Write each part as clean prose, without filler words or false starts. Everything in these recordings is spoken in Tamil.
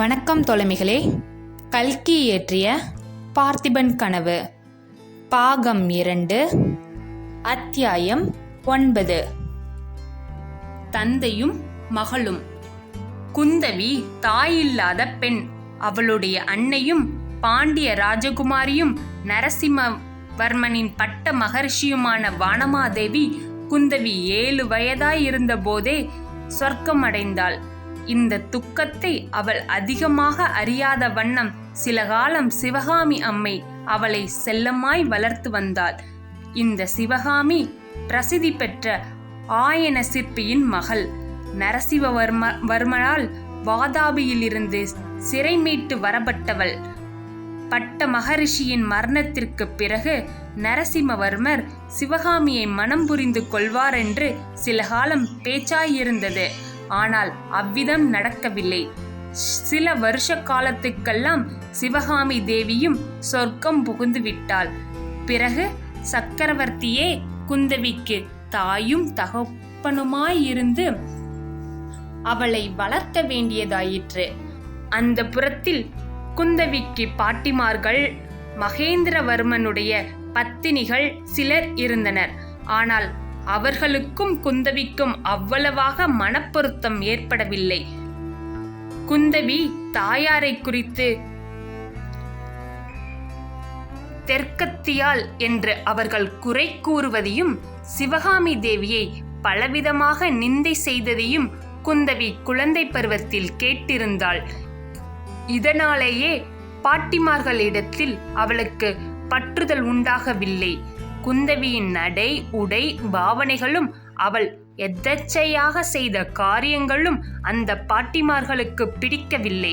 வணக்கம் தோழமைகளே. கல்கி இயற்றிய பார்த்திபன் கனவு பாகம் 2 அத்தியாயம் 9. தந்தையும் மகளும். குந்தவி தாயில்லாத பெண். அவளுடைய அன்னையும் பாண்டிய ராஜகுமாரியும் நரசிம்மவர்மனின் பட்ட மகர்ஷியுமான வானமாதேவி குந்தவி 7 வயதாயிருந்த போதே சொர்க்கம் அடைந்தாள். இந்த துக்கத்தை அவள் அதிகமாக அறியாத வண்ணம் சில காலம் சிவகாமி அம்மை அவளை செல்லமாய் வளர்த்து வந்தாள். இந்த சிவகாமி பிரசித்தி பெற்ற ஆயன சிற்பியின் மகள். நரசிம்மவர்மனால் வாதாபியிலிருந்து சிறை மீட்டு வரப்பட்டவள். பட்ட மகரிஷியின் மரணத்திற்கு பிறகு நரசிம்மவர்மர் சிவகாமியை மனம் புரிந்து கொள்வார் என்று சில காலம் பேச்சாயிருந்தது. ஆனால் அவ்விதம் நடக்கவில்லை. சில வருஷ காலத்துக்கெல்லாம் சிவகாமி தேவியும் சொர்க்கம் புகுந்து விட்டாள். பிறகு சக்கரவர்த்தியே குந்தவிக்கு தாயும் தகப்பனுமாயிருந்து அவளை வளர்க்க வேண்டியதாயிற்று. அந்த புறத்தில் குந்தவிக்கு பாட்டிமார்கள், மகேந்திரவர்மனுடைய பத்தினிகள் சிலர் இருந்தனர். ஆனால் அவர்களுக்கும் குந்தவிக்கும் அவ்வளவாக மனப்பொருத்தம் ஏற்படவில்லை. குந்தவி தாயாரை குறித்து தெற்கத்தியாள் என்று அவர்கள் குறை கூறுவதையும், சிவகாமி தேவியை பலவிதமாக நிந்தை செய்ததையும் குந்தவி குழந்தை பருவத்தில் கேட்டிருந்தாள். இதனாலேயே பாட்டிமார்களிடத்தில் அவளுக்கு பற்றுதல் உண்டாகவில்லை. குந்தவியின் நடை, உடை, பாவனைகளும் அவள் எதேச்சையாக செய்த காரியங்களும் அந்த பாட்டிமார்களுக்கு பிடிக்கவில்லை.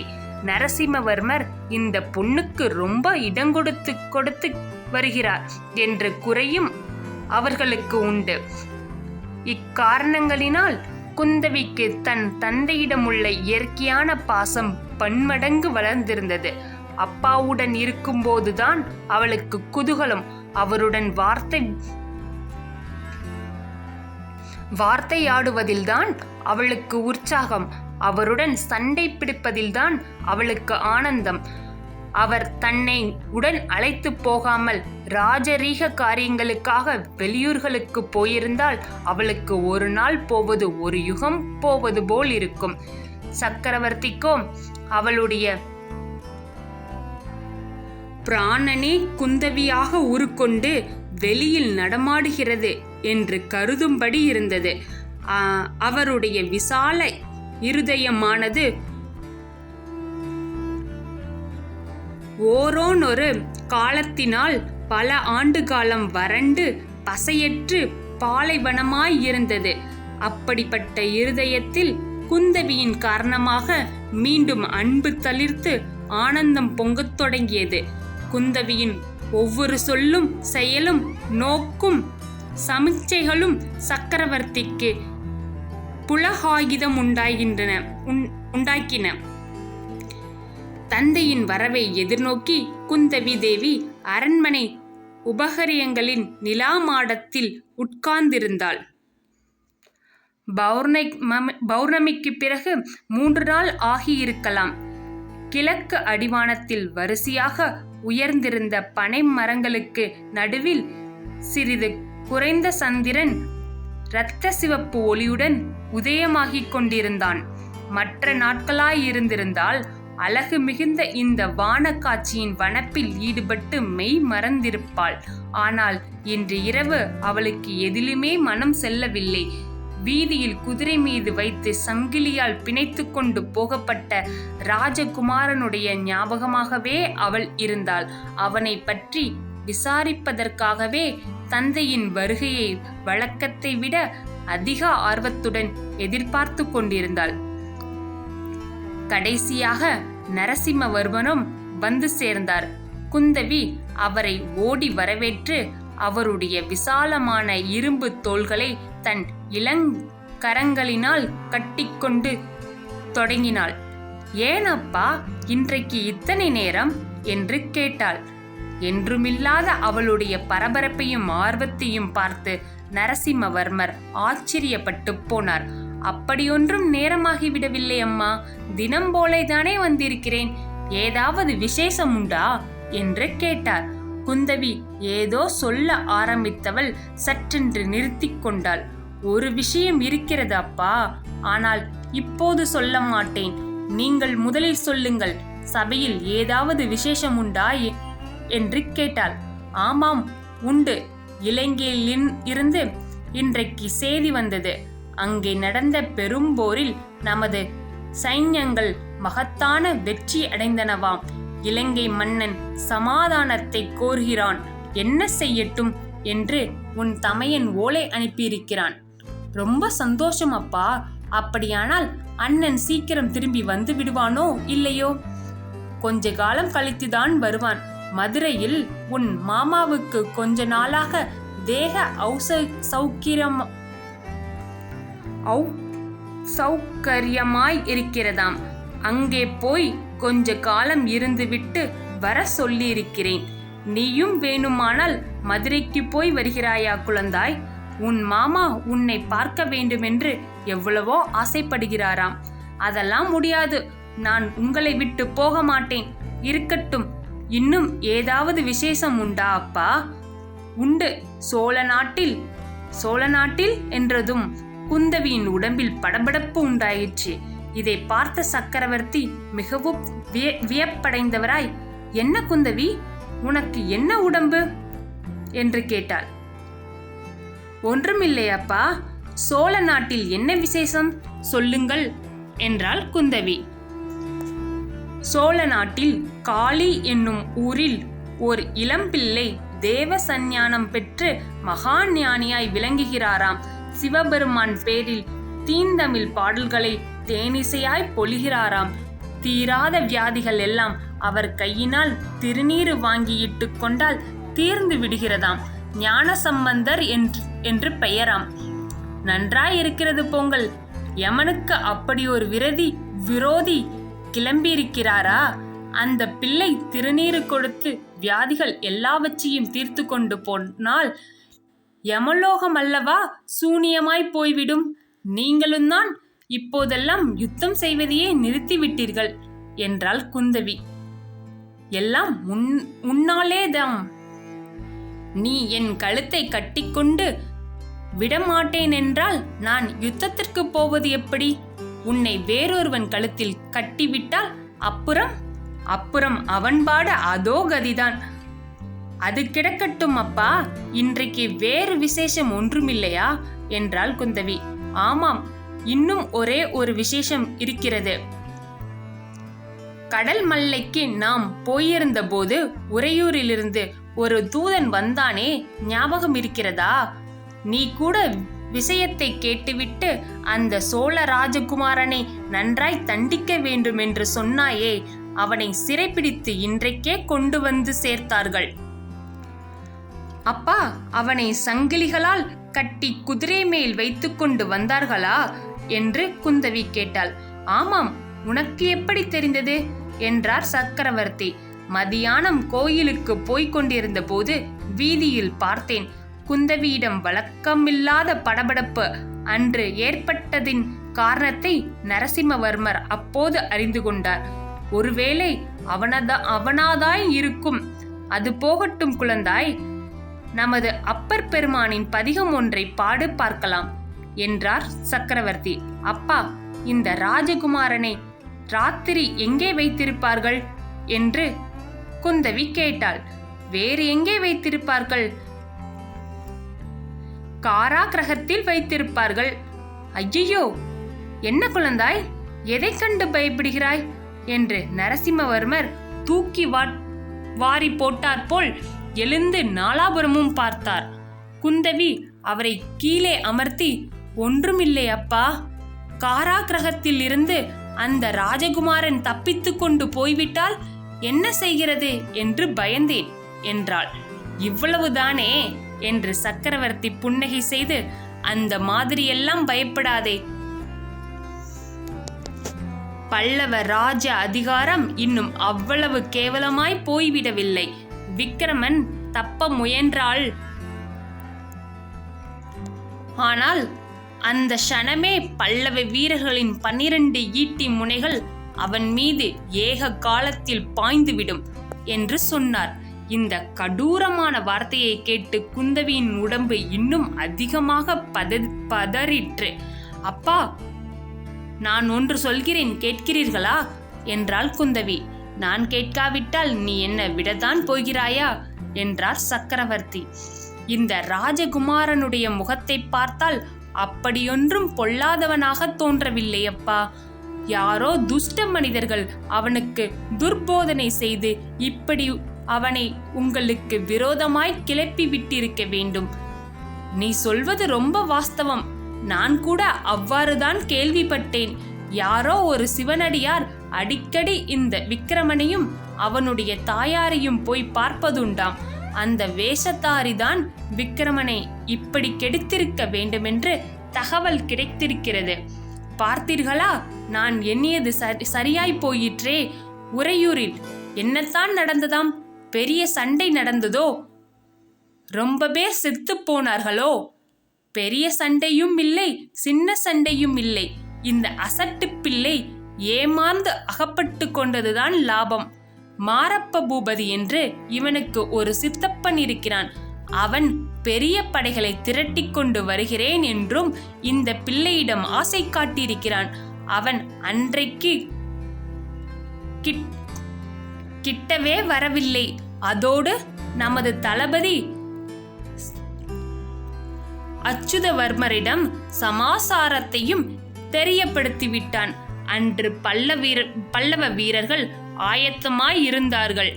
நரசிம்மவர்மர் இந்த பொண்ணுக்கு ரொம்ப இடங்கொடுத்து வருகிறார் என்ற குறையும் அவர்களுக்கு உண்டு. இக்காரணங்களினால் குந்தவிக்கு தன் தந்தையிடமுள்ள இயற்கையான பாசம் பன்மடங்கு வளர்ந்திருந்தது. அப்பாவுடன் இருக்கும்போதுதான் அவளுக்கு குதூகலம். அவருடன் வார்த்தையாடுவதில்தான் அவளுக்கு உற்சாகம். அவருடன் சண்டை பிடிப்பதில்தான் அவளுக்கு ஆனந்தம். அவர் தன்னை உடன் அழைத்து போகாமல் ராஜரீக காரியங்களுக்காக வெளியூர்களுக்கு போயிருந்தால் அவளுக்கு ஒரு நாள் போவது ஒரு யுகம் போவது போல் இருக்கும். சக்கரவர்த்திக்கோ அவளுடைய பிராணனே குந்தவியாக உருக்கொண்டு வெளியில் நடமாடுகிறது என்று கருதும்படி இருந்தது. அவருடைய விசால இருதயமானது ஓரோனொரு காலத்தினால் பல ஆண்டு காலம் வறண்டு பசையற்று பாலைவனமாயிருந்தது. அப்படிப்பட்ட இருதயத்தில் குந்தவியின் காரணமாக மீண்டும் அன்பு தளிர்த்து ஆனந்தம் பொங்கத் தொடங்கியது. குந்தவியின் ஒவ்வொரு சொல்லும், செயலும், நோக்கும், சமிச்சைகளும் சக்கரவர்த்திக்கு புலகாகிதம் உண்டாக்கின. தந்தையின் வரவை எதிர்நோக்கி குந்தவி தேவி அரண்மனை உபகரியங்களின் நிலா மாடத்தில் உட்கார்ந்திருந்தாள். பௌர்ணமிக்கு பிறகு 3 நாள் ஆகியிருக்கலாம். கிழக்கு அடிவானத்தில் வரிசையாக உயர்ந்திருந்த பனை மரங்களுக்கு நடுவில் சிறிது குறைந்த சந்திரன் இரத்த சிவப்பு ஒளியுடன் உதயமாகிக் கொண்டிருந்தான். மற்ற நாட்களாயிருந்திருந்தால் அழகு மிகுந்த இந்த வான காட்சியின் வனப்பில் ஈடுபட்டு மெய் மறந்திருப்பாள். ஆனால் இன்று இரவு அவளுக்கு எதிலுமே மனம் செல்லவில்லை. வீதியில் குதிரை மீது வைத்து சங்கிலியால் பிணைத்து கொண்டு போகப்பட்ட ராஜகுமாரனுடைய ஞாபகமாகவே அவள் இருந்தாள். அவனை பற்றி விசாரிப்பதற்காகவே தந்தையின் வருகையை வழக்கத்தை விட அதிக ஆர்வத்துடன் எதிர்பார்த்து கொண்டிருந்தாள். கடைசியாக நரசிம்மவர்மனும் வந்து சேர்ந்தார். குந்தவி அவரை ஓடி வரவேற்று அவருடைய விசாலமான இரும்பு தோள்களை தன் இளங்கரங்களினால் கட்டிக்கொண்டு தொடங்கினாள். ஏனப்பா இன்றைக்கு இத்தனை நேரம் என்று கேட்டாள். என்றுமில்லாத அவளுடைய பரபரப்பையும் ஆர்வத்தையும் பார்த்து நரசிம்மவர்மர் ஆச்சரியப்பட்டு போனார். அப்படியொன்றும் நேரமாகிவிடவில்லை அம்மா. தினம் போலேதானே வந்திருக்கிறேன். ஏதாவது விசேஷம் உண்டா என்று கேட்டார். குந்தவி ஏதோ சொல்ல ஆரம்பித்தவள் சற்றென்று நிறுத்தி கொண்டாள். ஒரு விஷயம் இருக்கிறது அப்பா, ஆனால் இப்போது சொல்ல மாட்டேன். நீங்கள் முதலில் சொல்லுங்கள். சபையில் ஏதாவது விசேஷம் உண்டா என்று கேட்டாள். ஆமாம், உண்டு. இலங்கையில் இருந்து இன்றைக்கு செய்தி வந்தது. அங்கே நடந்த பெரும்போரில் நமது சைன்யங்கள் மகத்தான வெற்றி அடைந்தனவாம். இலங்கை மன்னன் சமாதானத்தை கோருகிறான். என்ன செய்யட்டும் என்று உன் தமையன் ஓலை அனுப்பியிருக்கிறான். ரொம்ப சந்தோஷம் அப்பா. அப்படியானால் அண்ணன் சீக்கிரம் திரும்பி வந்து விடுவானோ இல்லையோ? கொஞ்ச காலம் கழித்துதான் வருவான். மதுரையில் உன் மாமாவுக்கு கொஞ்ச நாளாக தேக சௌகரியமாய் இருக்கிறதாம். அங்கே போய் கொஞ்ச காலம் இருந்துவிட்டு வர சொல்லியிருக்கிறேன். நீயும் வேணுமானால் மதுரைக்கு போய் வருகிறாயா குழந்தாய்? உன் மாமா உன்னை பார்க்க வேண்டுமென்று எவ்வளவோ ஆசைப்படுகிறாராம். அதெல்லாம் முடியாது. நான் உங்களை விட்டு போக மாட்டேன். இருக்கட்டும். இன்னும் ஏதாவது விசேஷம் உண்டா அப்பா? உண்டு. சோழ நாட்டில் என்றதும் குந்தவியின் உடம்பில் படபடப்பு உண்டாயிற்று. இதை பார்த்த சக்கரவர்த்தி மிகவும் வியப்படைந்தவராய், என்ன குந்தவி, உனக்கு என்ன உடம்பு என்று கேட்டார். ஒன்றுமில்லை அப்பா. சோழ நாட்டில் என்ன விசேஷம் சொல்லுங்கள் என்றாள் குந்தவி. சோழ நாட்டில் காளி என்னும் ஊரில் ஓர் இளம்பிள்ளை தேவ சந்நியானம் பெற்று மகா ஞானியாய் விளங்குகிறாராம். சிவபெருமான் பேரில் தீந்தமிழ் பாடல்களை தேனிசையாய் பொழிகிறாராம். தீராத வியாதிகள் எல்லாம் அவர் கையினால் திருநீறு வாங்கியிட்டு கொண்டால் தீர்ந்து விடுகிறதாம். ஞான சம்பந்தர் என்று பெயராம். நன்றாயிருக்கிறது போங்கள். யமனுக்கு அப்படி ஒரு விரோதி கிளம்பியிருக்கிறாரா? அந்த பிள்ளை திருநீறு கொடுத்து வியாதிகள் எல்லாவற்றையும் தீர்த்து கொண்டு போனால் யமலோகம் அல்லவா சூனியமாய் போய்விடும். நீங்களும் தான் இப்போதெல்லாம் யுத்தம் செய்வதையே நிறுத்திவிட்டீர்கள் என்றாள் குந்தவி. எல்லாம் உன்னாலேதான். நீ என் கழுத்தை கட்டிக்கொண்டு விடமாட்டேன் என்றால் நான் யுத்தத்திற்கு போவது எப்படி? உன்னை வேறொருவன் கழுத்தில் கட்டிவிட்டால் அப்புறம் அவன்பாடு அதோ கதிதான். அது கிடக்கட்டும் அப்பா. இன்றைக்கு வேறு விசேஷம் ஒன்றுமில்லையா என்றாள் குந்தவி. ஆமாம், இன்னும் ஒரே ஒரு விசேஷம் இருக்கிறது. கடல் மல்லைக்கு நாம் போயிருந்த போது உறையூரிலிருந்து ஒரு தூதன் வந்தானே, ஞாபகம் இருக்கிறதா? நீ கூட விஷயத்தை கேட்டுவிட்டு அந்த சோழ ராஜகுமாரனை நன்றாய் தண்டிக்க வேண்டும் என்று சொன்னாயே, அவனை சிறைப்பிடித்து இன்றைக்கே கொண்டு வந்து சேர்த்தார்கள். அப்பா, அவனை சங்கிலிகளால் கட்டி குதிரை மேல் வைத்து கொண்டு வந்தார்களா என்று குந்தவி கேட்டாள். ஆமாம், உனக்கு எப்படி தெரிந்தது என்றார் சக்கரவர்த்தி. மதியானம் கோயிலுக்கு போய்க் கொண்டிருந்த போது வீதியில் பார்த்தேன். குந்தவியிடம் வழக்கமில்லாத படபடப்பு அன்று ஏற்பட்டதின் காரணத்தை நரசிம்மவர்மர் அப்போது அறிந்து கொண்டார். ஒருவேளை அவனாதாய் இருக்கும். அது போகட்டும் குழந்தாய், நமது அப்பர் பெருமானின் பதிகம் ஒன்றை பாடு பார்க்கலாம் என்றார் சக்கரவர்த்தி. அப்பா, இந்த ராஜகுமாரனை ராத்திரி எங்கே வைத்திருப்பார்கள் என்று குந்தவி கேட்டாள். வேறு எங்கே வைத்திருப்பார்கள்? காராகிரகத்தில் வைத்திருப்பார்கள். ஐயோ, என்ன குழந்தாய், எதை கண்டு பயப்படுகிறாய் என்று நரசிம்மவர்மர் தூக்கி வாரி போட்டார் போல் எழுந்து நாலாபுரமும் பார்த்தார். குந்தவி அவரை கீழே அமர்த்தி, ஒன்றுமில்லை அப்பா, காராகிரகத்தில் இருந்து அந்த ராஜகுமாரன் தப்பித்து கொண்டு போய்விட்டால் என்ன செய்கிறது என்று பயந்தேன் என்றாள். இவ்வளவுதானே என்று சக்கரவர்த்தி புன்னகை செய்து, அந்த மாதிரியெல்லாம் பயப்படாதே. பல்லவ ராஜ அதிகாரம் இன்னும் அவ்வளவு கேவலமாய் போய்விடவில்லை. விக்கிரமன் தப்ப முயன்றாள். ஆனால் அந்த க்ஷணமே பல்லவ வீரர்களின் 12 ஈட்டி முனைகள் அவன் மீது ஏக காலத்தில் பாய்ந்துவிடும் என்று சொன்னார். இந்த கடூரமான வார்த்தையை கேட்டு குந்தவியின் உடம்பு இன்னும் அதிகமாக பதறிற்று. அப்பா, நான் ஒன்று சொல்கிறேன், கேட்கிறீர்களா என்றாள் குந்தவி. நான் கேட்காவிட்டால் நீ என்ன விடத்தான் போகிறாயா என்றார் சக்கரவர்த்தி. இந்த ராஜகுமாரனுடைய முகத்தை பார்த்தால் அப்படியொன்றும் பொல்லாதவனாக தோன்றவில்லை அப்பா. யாரோ துஷ்ட மனிதர்கள் அவனுக்கு துர்போதனை செய்து இப்படி அவனை உங்களுக்கு விரோதமாய் கிளப்பி விட்டிருக்க வேண்டும். நீ சொல்வது ரொம்ப வாஸ்தவம். நான் கூட அவ்வாறுதான் கேள்விப்பட்டேன். யாரோ ஒரு சிவனடியார் அடிக்கடி இந்த விக்கிரமனையும் அவனுடைய தாயாரையும் போய் பார்ப்பதுண்டாம். அந்த வேஷத்தாரிதான் விக்கிரமனை இப்படி கெடுத்திருக்க வேண்டுமென்று தகவல் கிடைத்திருக்கிறது. பார்த்தீர்களா, நான் எண்ணியது சரியாய் போயிற்றே. உறையூரில் என்னத்தான் நடந்ததாம்? பெரிய சண்டை நடந்ததோ? ரொம்ப பேர் செத்து போனார்களோ? பெரிய சண்டையும் இல்லை, சின்ன சண்டையும் இல்லை. இந்த அசட்டு பிள்ளை ஏமாந்து அகப்பட்டு கொண்டதுதான் லாபம். மாரப்ப பூபதி என்று இவனுக்கு ஒரு சித்தப்பன் இருக்கிறான். அவன் பெரிய படைகளை திரட்டி கொண்டு வருகிறேன் என்றும் இந்த பிள்ளையிடம் ஆசை காட்டியிருக்கிறான். அவன் அன்றைக்கு கிட்டவே வரவில்லை. அதோடு நமது தளபதி அச்சுதவர்மரிடம் சமாசாரத்தையும் தெரியப்படுத்திவிட்டான். அன்று பல்லவ வீரர்கள் ஆயத்தமாய் இருந்தார்கள்.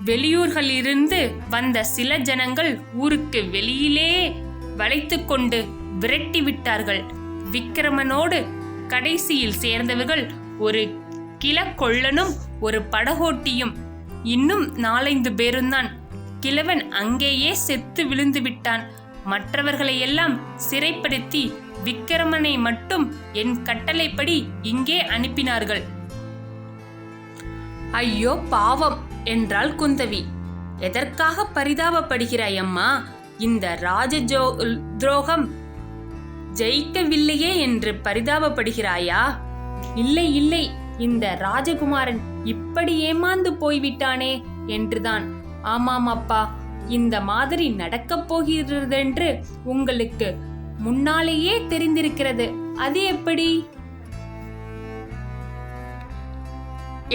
வெளியூர்களிலிருந்து வந்த சில ஜனங்கள் ஊருக்கு வெளியிலே வளைத்து கொண்டு விரட்டி விட்டார்கள். விக்கிரமனோடு கடைசியில் சேர்ந்தவர்கள் ஒரு கிழக்கொள்ளனும் ஒரு படகோட்டியும் இன்னும் 4-5 பேருந்தான். கிழவன் அங்கேயே செத்து விழுந்து விட்டான். மற்றவர்களையெல்லாம் சிறைப்படுத்தி விக்கிரமனை மட்டும் என் கட்டளைப்படி இங்கே அனுப்பினார்கள். ஐயோ பாவம் என்றாள் குந்தவி. எதற்காக பரிதாபப்படுகிறாய் அம்மா? இந்த துரோகம் ஜெயிக்கவில்லையே என்று பரிதாபப்படுகிறாயா? இல்லை இல்லை, இந்த ராஜகுமாரன் இப்படி ஏமாந்து போய்விட்டானே என்றுதான். ஆமாம் அப்பா, இந்த மாதிரி நடக்கப் போகிறதென்று உங்களுக்கு முன்னாலேயே தெரிந்திருக்கிறது. அது எப்படி?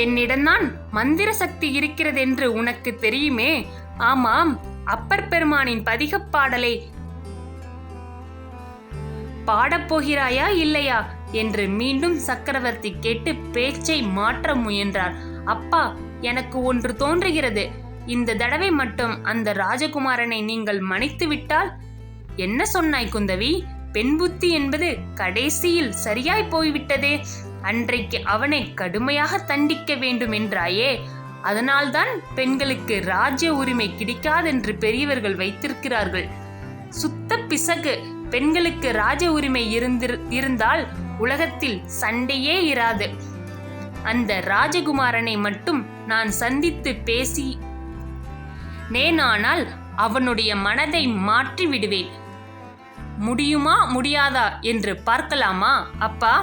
என்னிடம்தான் மந்திர சக்தி இருக்கிறதென்று உனக்கு தெரியுமே. ஆமாம், அப்பர் பெருமானின் பதிகப் பாடலை பாடப்போகிறாயா இல்லையா என்று மீண்டும் சக்கரவர்த்தி கேட்டு பேச்சை மாற்ற முயன்றார். அப்பா, எனக்கு ஒன்று தோன்றுகிறது. இந்த தடவை மட்டும் அந்த ராஜகுமாரனை நீங்கள் மன்னித்து விட்டால். என்ன சொன்னாய் குந்தவி? பெண் புத்தி என்பது கடைசியில் சரியாய் போய்விட்டதே. அன்றைக்கு அவனை கடுமையாக தண்டிக்க வேண்டும் என்றாயே. அதனால்தான் பெண்களுக்கு ராஜ்ய உரிமை கிடைக்காதென்று பெரியவர்கள் வைத்திருக்கிறார்கள். சுத்த பிசகு. பெண்களுக்கு ராஜ உரிமை இருந்தால் உலகத்தில் சண்டையே இராது. அந்த ராஜகுமாரனை மட்டும் நான் சந்தித்து பேசி நேனானால் அவனுடைய மனதை மாற்றி விடுவேன். முடியுமா முடியாதா என்று பார்க்கலாமா அப்பா?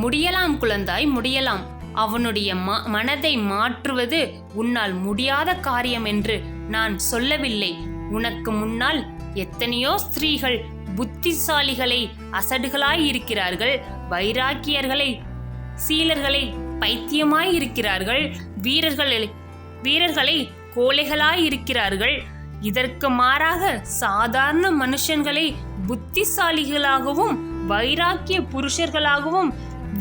முடியலாம் குழந்தாய், முடியலாம். அவனுடைய மனதை மாற்றுவது உன்னால் முடியாத காரியம் என்று நான் சொல்லவில்லை. உனக்கு முன்னால் எத்தனையோ ஸ்திரீகள் புத்திசாலிகளை அசடுகளாய் இருக்கிறார்கள். வைராக்கியர்களை சீலர்களை பைத்தியமாய் இருக்கிறார்கள். வீரர்களை கோழைகளாய் இருக்கிறார்கள். இதற்கு மாறாக சாதாரண மனுஷன்களை புத்திசாலிகளாகவும் வைராக்கிய புருஷர்களாகவும்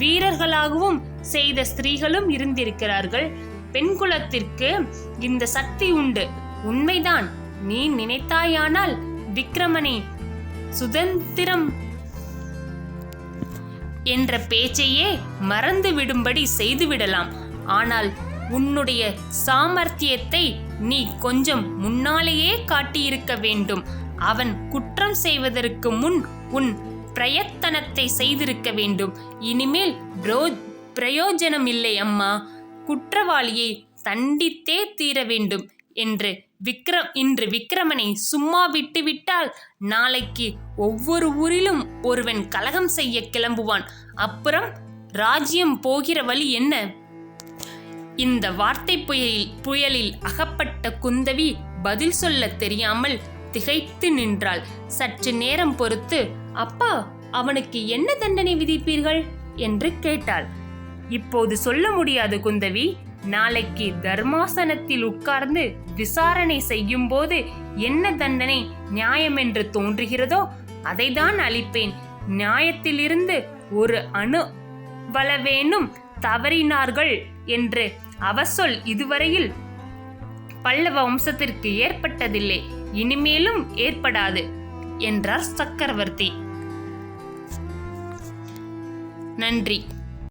வீரர்களாகவும் செய்த ஸ்திரீகளும் இருந்திருக்கிறார்கள். பெண் குலத்திற்கு இந்த சக்தி உண்டு, உண்மைதான். நீ நினைத்தாயானால் விக்கிரமனை சுதந்திரம் என்ற பேச்சையே மறந்து விடும்படி செய்துவிடலாம். ஆனால் உன்னுடைய சாமர்த்தியத்தை நீ கொஞ்சம் முன்னாலேயே காட்டியிருக்க வேண்டும். அவன் குற்றம் செய்வதற்கு முன் உன் பிரயத்தனத்தை செய்திருக்க வேண்டும். இனிமேல் பிரயோஜனம் இல்லை அம்மா. குற்றவாளியை தண்டித்தே தீர வேண்டும் என்று இன்று விக்கிரமனை சும்மா விட்டுவிட்டால் நாளைக்கு ஒவ்வொரு ஊரிலும் ஒருவன் கலகம் செய்ய கிளம்புவான். அப்புறம் ராஜ்யம் போகிற வழி என்ன? இந்த வார்த்தை புயலில் அகப்பட்ட குந்தவி பதில் சொல்ல தெரியாமல் திகைத்து நின்றாள். சற்று நேரம் பொறுத்து, அப்பா, அவனுக்கு என்ன தண்டனை விதிப்பீர்கள் என்று கேட்டாள். இப்போது சொல்ல முடியாது குந்தவி. நாளைக்கு தர்மாசனத்தில் உட்கார்ந்து விசாரணை செய்யும் போது என்ன தண்டனை நியாயம் என்று தோன்றுகிறதோ அதைதான் அளிப்பேன். நியாயத்திலிருந்து ஒரு அணுவளவேனும் தவறினார்கள் என்று அவசொல் இதுவரையில் பல்லவ வம்சத்திற்கு ஏற்பட்டதில்லை, இனிமேலும் ஏற்படாது என்றார் சக்கரவர்த்தி. நன்றி.